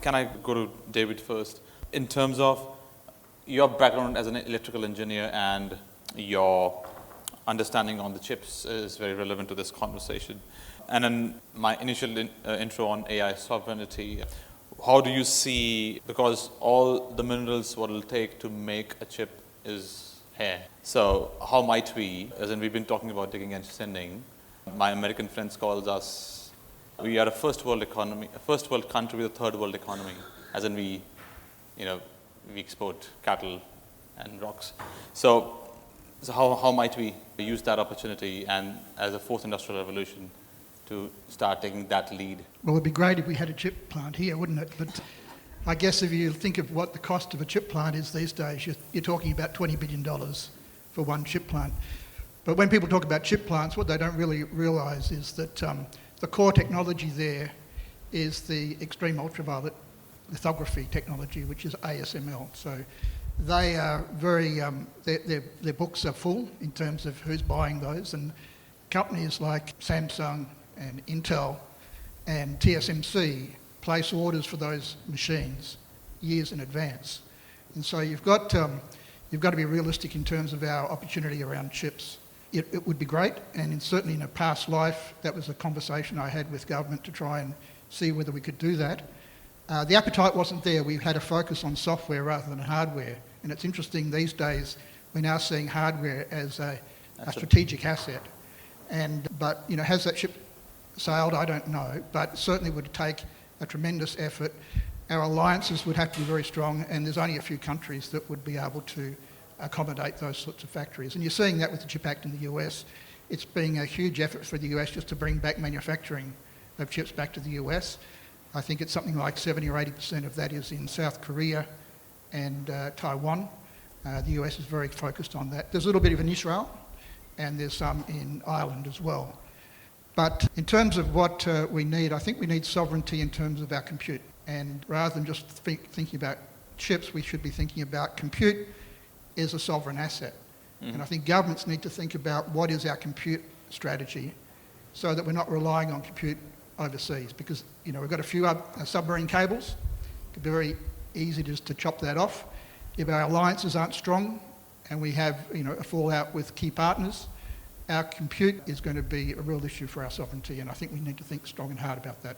Can I go to David first? In terms of your background as an electrical engineer and your understanding on the chips is very relevant to this conversation. And then my initial intro on AI sovereignty, how do you see, because all the minerals what it'll take to make a chip is here. So how might we, as in we've been talking about digging and sending, my American friends calls us, we are a first world economy, a first world country with a third world economy, as in we export cattle and rocks. So how might we use that opportunity and as a fourth industrial revolution to start taking that lead? Well, it'd be great if we had a chip plant here, wouldn't it? But I guess if you think of what the cost of a chip plant is these days, you're talking about $20 billion for one chip plant. But when people talk about chip plants, what they don't really realise is that the core technology there is the extreme ultraviolet lithography technology, which is ASML. So they are very, their books are full in terms of who's buying those, and companies like Samsung and Intel and TSMC place orders for those machines years in advance. And so you've got to be realistic in terms of our opportunity around chips. It would be great, and certainly in a past life, that was a conversation I had with government to try and see whether we could do that. The appetite wasn't there. We had a focus on software rather than hardware. And it's interesting these days, we're now seeing hardware as a strategic asset. But has that ship sailed? I don't know, but it certainly would take a tremendous effort. Our alliances would have to be very strong, and there's only a few countries that would be able to accommodate those sorts of factories. And you're seeing that with the CHIP Act in the US. It's been a huge effort for the US just to bring back manufacturing of chips back to the US. I think it's something like 70 or 80% of that is in South Korea and Taiwan. The US is very focused on that. There's a little bit of in Israel, and there's some in Ireland as well. But in terms of what we need, I think we need sovereignty in terms of our compute. And rather than just thinking about chips, we should be thinking about compute as a sovereign asset. Mm-hmm. And I think governments need to think about what is our compute strategy so that we're not relying on compute overseas. Because we've got a few submarine cables. It could be very easy just to chop that off. If our alliances aren't strong and we have a fallout with key partners, our compute is going to be a real issue for our sovereignty, and I think we need to think strong and hard about that.